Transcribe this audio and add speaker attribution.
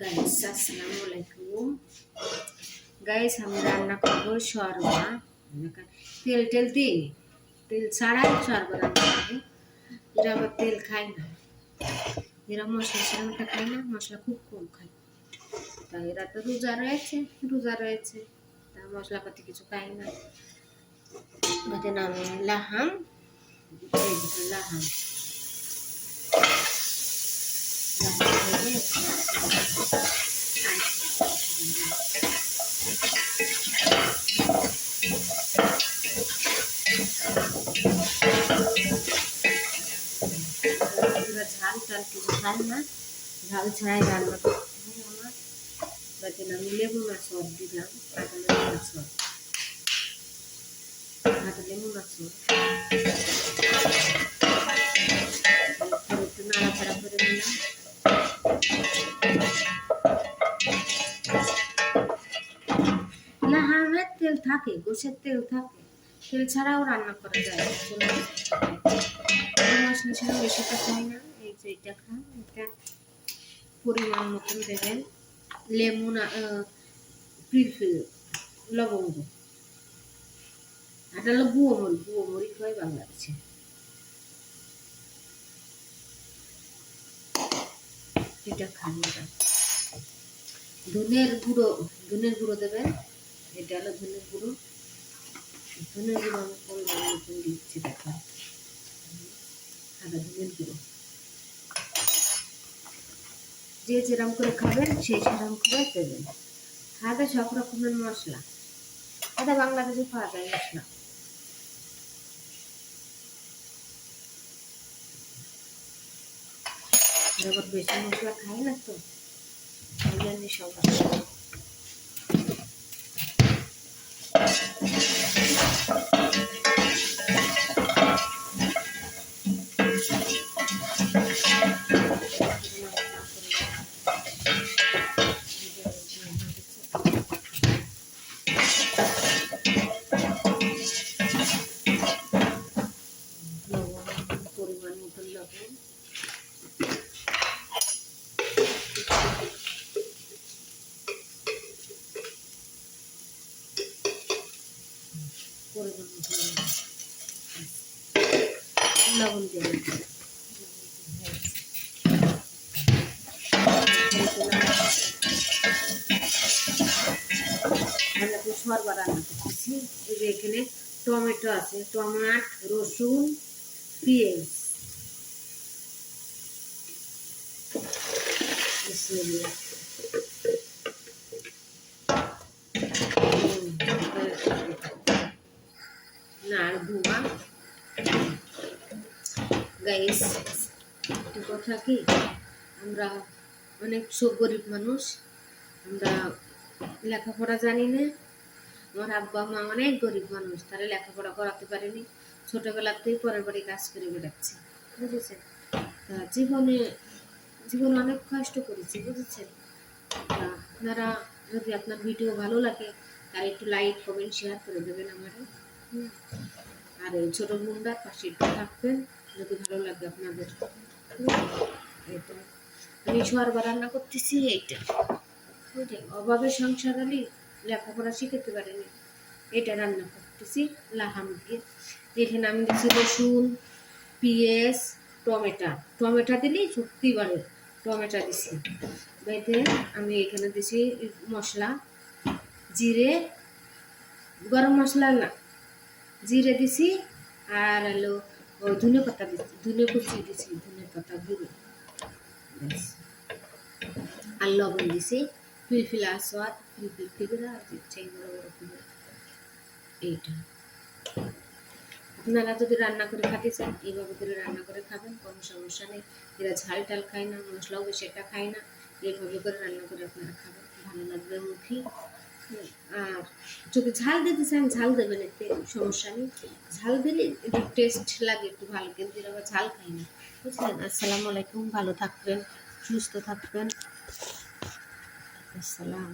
Speaker 1: Guys আসসালামু আলাইকুম। Guys আমি রান্না করবো শর্মা। তেল টেল দিই, তেল ছাড়াই শর্মা রান্না করবো। এরা আবার তেল খায় না, এরা মশলা সেরকমটা খায় না, মশলা খুব কম খায়। তাই এরা তো রোজা রয়েছে, তা মশলাপাতি কিছু খায় না। এটাতে নামে লাহাম, লাহাম ঝাল টাল কিছু খাই না, ঝাল ছাড়াই রান্না করতে হয় আমার। তাতে আমি লেবু মাছ দিলাম, কাঁচা লেবু মাছ, লেবু মাছ একটু নাড়াচাড়া করে নিলাম। লাহামের তেল থাকে, গোশের তেল থাকে, তেল ছাড়াও রান্না করা যায়। মশলা ছাড়া বেশিটা খাই না। এই যে এটা খান, এটা পরিমাণ মতন দেবেন। লেমন, ফিরফির, লবঙ্গ, এটা হলো গুঁড়ো মরিচ হয় বাংলাদেশে। এটা খান, এটা ধনের গুঁড়ো দেবেন। এটা হলো ধনের গুঁড়ো আমি পরিমাণ মতন দিচ্ছি। দেখা সাদা ধনের গুঁড়ো যে যেরকম করে খাবেন সেই সেরকম করে দেবেন। সাদা সব রকমের মশলা, এটা বাংলাদেশে পাওয়া যায় মশলা। এবার বেশি মশলা খাই না তো, জানি সবাই। পরিমাণ মতন লবণ, লবণ দিয়ে শর্মা রান্না করতেছি। এই যে এখানে টমেটো আছে, টমাট, রসুন, পেঁয়াজ, গাইস একটা কথা কি, আমরা অনেক গরিব মানুষ, আমরা লেখাপড়া জানি না। আমার আব্বা মা অনেক গরিব মানুষ, তারা লেখাপড়া করাতে পারেনি, ছোটবেলাতেই পরের বাড়ি কাজ করে বেড়াচ্ছে, বুঝেছেন? তা জীবনে অনেক কষ্ট করেছি, বুঝেছেন? আপনারা যদি আপনার ভিডিও ভালো লাগে তাহলে একটু লাইক কমেন্ট শেয়ার করে দেবেন আমারে। আর এই ছোট বোনটার পাশে একটু থাকবেন যদি ভালো লাগে আপনাদের। এটা আমি শর্মা রান্না করতেছি। এইটা অভাবের সংসার হলে লেখাপড়া শিখাতে পারেনি, এটা রান্না করতেছি লাহাম দিয়ে। এখানে আমি দিচ্ছি রসুন, পেঁয়াজ, টমেটো দিলেই শক্তি বাড়ে, টমেটো দিছি। বেঁধে আমি এখানে দিছি মশলা, জিরে, গরম মশলা না, জিরে দিছি, আর হলো ধনে পাতা দিচ্ছি, ধনে কুচি দিছি, ধনে পাতা গুঁড়ো, আর লবণ দিছি, ফিলফিল আসওয়াদ, ফিলফিল ফিগরা দিচ্ছে এইটা। আপনারা যদি রান্না করে খেতে চান এইভাবে করে রান্না করে খাবেন, কোনো সমস্যা নেই। এরা ঝাল টাল খায় না, মশলাও বেশি একটা খায় না, এইভাবে করে রান্না করে আপনারা খাবেন, ভালো লাগবে মুখে। আর যদি ঝাল দিতে চান ঝাল দেবেন, এতে সমস্যা নেই, ঝাল দিলে একটু টেস্ট লাগে একটু ভালো, কিন্তু এরা আবার ঝাল খায় না, বুঝলেন? আসসালামু আলাইকুম, ভালো থাকবেন, সুস্থ থাকবেন, আসসালাম।